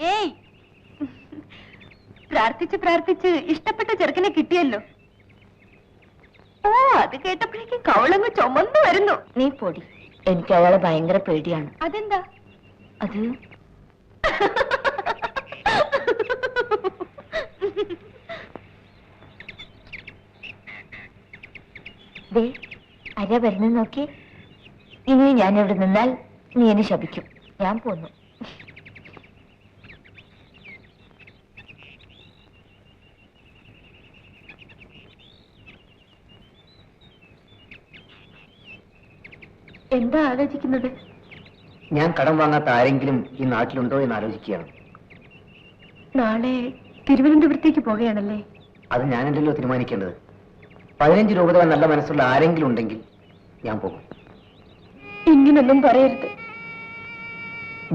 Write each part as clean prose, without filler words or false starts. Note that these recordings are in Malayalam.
ഏയ്, പ്രാർത്ഥിച്ച് പ്രാർത്ഥിച്ച് ഇഷ്ടപ്പെട്ട ചെറുക്കനെ കിട്ടിയല്ലോ. ഓ, അത് കേട്ടപ്പോഴേക്കും കവളങ്ങ് ചുമന്നു വരുന്നു. നീ പൊടി, എനിക്ക് അയാളെ ഭയങ്കര പേടിയാണ്. അതെന്താ? അത് ആരാ വരുന്നത് നോക്കി. ഇനി ഞാൻ ഇവിടെ നിന്നാൽ നീ എന്നെ ശപിക്കും. ഞാൻ പോന്നു. എന്താ ആലോചിക്കുന്നത്? ഞാൻ കടം വാങ്ങാത്ത ആരെങ്കിലും ഈ നാട്ടിലുണ്ടോ എന്ന് ആലോചിക്കുകയാണ്. നാളെ തിരുവനന്തപുരത്തേക്ക് പോകുകയാണല്ലേ? അത് ഞാനല്ലല്ലോ തീരുമാനിക്കേണ്ടത്. 15 രൂപ തരാൻ നല്ല മനസ്സുള്ള ആരെങ്കിലും ഉണ്ടെങ്കിൽ ഞാൻ പോകും. ഇങ്ങനൊന്നും പറയരുത്.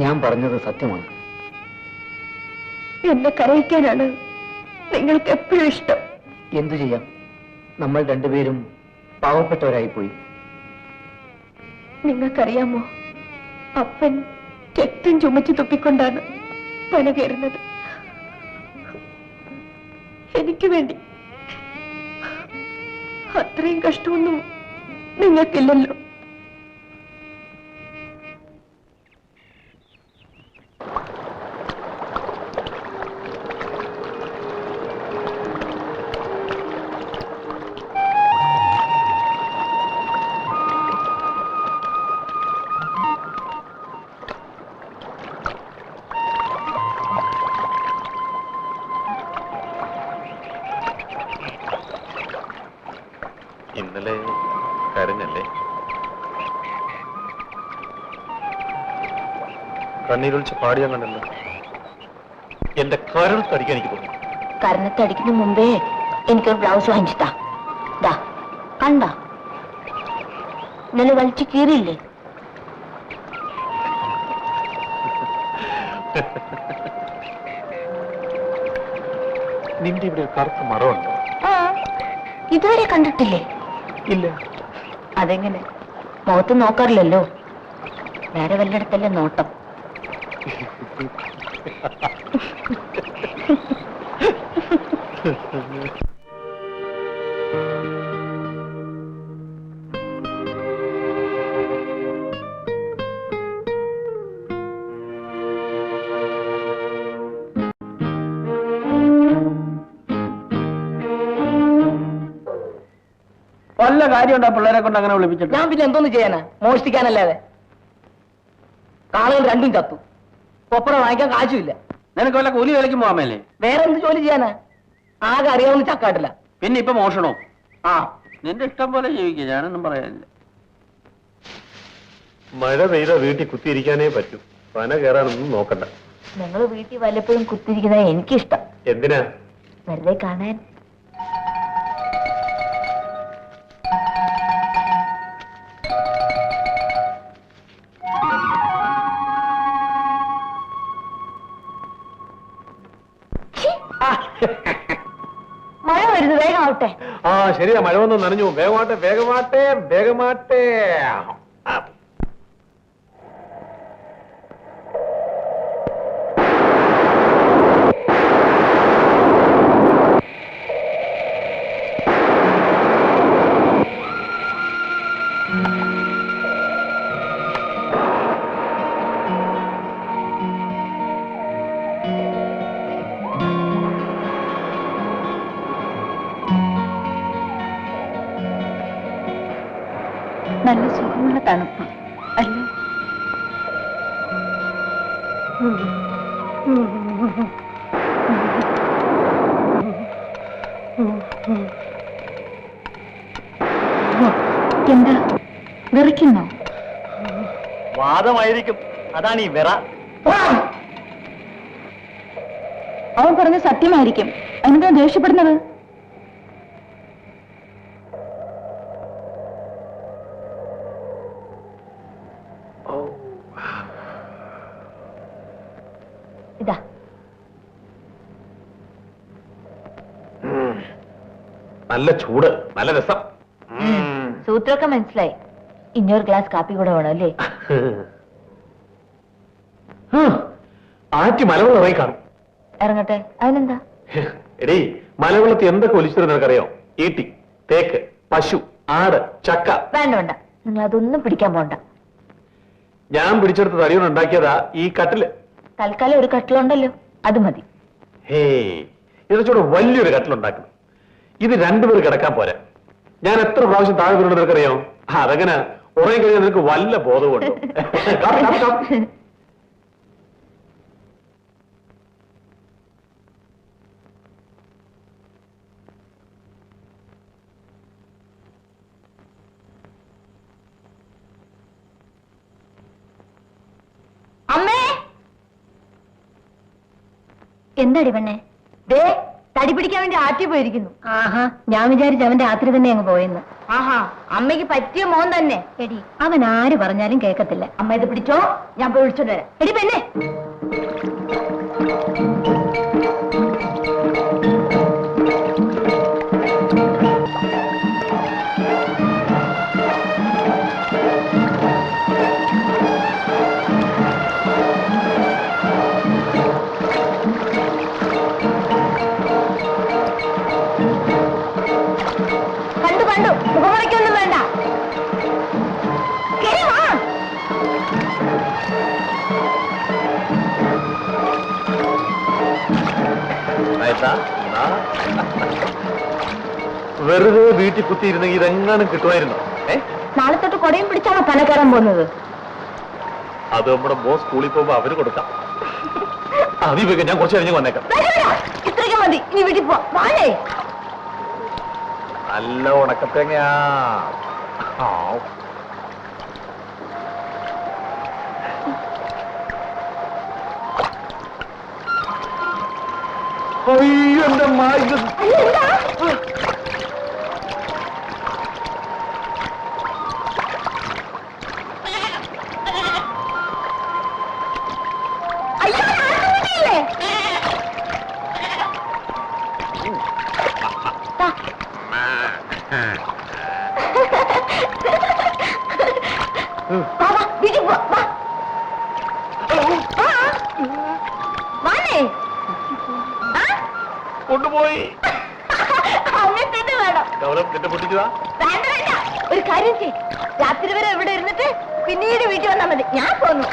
ഞാൻ പറഞ്ഞത് സത്യമാണ്. എന്നെ കരയിക്കാനാണ് നിങ്ങൾക്ക് എപ്പോഴും ഇഷ്ടം. എന്തു ചെയ്യാം, നമ്മൾ രണ്ടുപേരും പാവപ്പെട്ടവരായി പോയി. നിങ്ങൾക്കറിയാമോ, അപ്പൻ രക്തം ചുമച്ചു തുപ്പിക്കൊണ്ടാണ് പന കയറുന്നത്. എനിക്ക് വേണ്ടി. അത്രയും കഷ്ടമൊന്നും നിങ്ങൾക്കില്ലല്ലോ. ഇന്നലെ കരഞ്ഞല്ലേ? കണ്ണീരൊളിച്ച് പാടിയാൻ കണ്ടല്ലോ. എന്റെ കരളത്തടിക്കാൻ എനിക്ക് തോന്നി. കരണത്തടിക്കുന്ന മുമ്പേ എനിക്കൊരു ബ്ലൗസ് വാങ്ങിച്ചിട്ടാ. കണ്ട, ഇന്നലെ വലിച്ചു കീറിയില്ലേ? നിന്റെ ഇവിടെ കറുത്ത മറമുണ്ടോ? ഇതുവരെ കണ്ടിട്ടില്ലേ? ഇല്ല. അതെങ്ങനെ? മുഖത്ത് നോക്കാറില്ലല്ലോ, വേറെ വല്ലയിടത്തല്ലേ നോട്ടം. വല്ല കാര്യമുണ്ടോ പിള്ളേരെ കൊണ്ട് അങ്ങനെ വിളിപ്പിച്ചിട്ട്? ഞാൻ പിന്നെ എന്തോന്ന് ചെയ്യാനാ, മോഷ്ടിക്കാനല്ലാതെ. കാളുകൾ രണ്ടും ചത്തു, കൊപ്പറ വാങ്ങിക്കാൻ കാശുമില്ല. നിനക്ക് വല്ല കൂലി വിലയ്ക്ക് പോകാമല്ലേ? വേറെ എന്ത് ജോലി ചെയ്യാനാ? ആകെ അറിയാവുന്ന ചക്കാട്ടില്ല. പിന്നെ ഇപ്പൊ മോഷണോ? ആ, നിന്റെ ഇഷ്ടം പോലെ ജീവിക്കുക, ഞാനൊന്നും പറയാനില്ല. മഴ പെയ്ത വീട്ടിൽ കുത്തിയിരിക്കാനേ പറ്റൂ, പന കയറാനൊന്നും നോക്കണ്ട. നിങ്ങൾ വീട്ടിൽ വല്ലപ്പോഴും കുത്തിരിക്കുന്നത് എനിക്കിഷ്ടം. എന്തിനാ? വെറുതെ കാണാൻ. മഴ വരുന്നു, വേഗം ആവട്ടെ. ആ ശരിയാ, മഴ വന്നു നനഞ്ഞു. വേഗമാട്ടെ വേഗമാട്ടെ വേഗമാട്ടെ. നല്ല സുഖമുള്ള തണുപ്പ് അല്ലേ? എന്താ വിറയ്ക്കുന്നോ? വാദമായിരിക്കും, അതാണ് ഈ വിറ. അവൻ പറഞ്ഞ സത്യമായിരിക്കും. എന്താ ദേഷ്യപ്പെടുന്നത്? ഇതാ, നല്ല ചൂട്, നല്ല രസം. സൂത്രമൊക്കെ മനസ്സിലായി. ഇനിയൊരു ഗ്ലാസ് കാപ്പി കൂടെ വേണം അല്ലേ? ആറ്റി മലവെള്ളം ഇറങ്ങി കാണും. ഇറങ്ങട്ടെ, അതിനെന്താ? എടീ, മലവെള്ളത്തിൽ എന്തൊക്കെ ഒലിച്ചിട്ട് നിനക്കറിയോ? ഈട്ടി, തേക്ക്, പശു, ആട്, ചക്ക. വേണ്ട വേണ്ട, നിങ്ങൾ അതൊന്നും പിടിക്കാൻ പോണ്ട. ഞാൻ പിടിച്ചെടുത്ത് തടിയോണ്ട് ഉണ്ടാക്കിയതാ ഈ കട്ടില്. തൽക്കാലം ഒരു കട്ടിലുണ്ടല്ലോ, അത് മതി. ഹേ, ഇതച്ചൂടെ വലിയൊരു കട്ടിലുണ്ടാക്കണം. ഇത് രണ്ടുപേർ കിടക്കാൻ പോരാ. ഞാൻ എത്ര പ്രാവശ്യം താഴെ വീണത് നിനക്കറിയോ? അതെങ്ങനെ ഉറങ്ങി കഴിഞ്ഞാൽ നിനക്ക് വല്ല ബോധമുണ്ടോ? അമ്മേ, എന്താടി പെണ്ണെ? ദേ, തടി പിടിക്കാൻ വേണ്ടി ആറ്റി പോയിരിക്കുന്നു. ആഹാ, ഞാൻ വിചാരിച്ചു അവന്റെ രാത്രി തന്നെ അങ്ങ് പോയെന്ന്. ആഹാ, അമ്മയ്ക്ക് പറ്റിയ മോൻ തന്നെ. എടി, അവൻ ആര് പറഞ്ഞാലും കേൾക്കത്തില്ല. അമ്മ ഇത് പിടിച്ചോ, ഞാൻ പോയി വിളിച്ചോണ്ട് വരാം. എടി പെണ്ണെ, കണ്ടു മുഖമടയ്ക്കൊന്നും വേണ്ട. കേറി വാ. വെറുതെ വീട്ടിൽ കുത്തിയിരുന്നെങ്കിൽ ഇതെങ്ങാനും കിട്ടുമായിരുന്നോ? നാളെ തൊട്ട് കൊടയും പിടിച്ചാണോ തല കയറാൻ പോകുന്നത്? അത് നമ്മുടെ മോൻ സ്കൂളിൽ പോകുമ്പോ അവര് കൊടുക്കാം. അതിപ്പോ ഞാൻ കുറച്ച് കഴിഞ്ഞ് വന്നേക്കാം. ഇത്രയ്ക്ക് മതി, ഇനി വീട്ടിൽ പോവാനേ. നല്ല ഉണക്കത്തേങ്ങയാ. അയ്യോ, എന്റെ മാ, ഇത് കൊണ്ടുപോയി. പൊട്ടിച്ചതാ. വേണ്ട വേണ്ട, ഒരു കാര്യം ചെയ്യ്, രാത്രി വരെ ഇവിടെ ഇരുന്നിട്ട് പിന്നീട് വീട്ടിൽ വന്നാൽ മതി. ഞാൻ പോന്നു.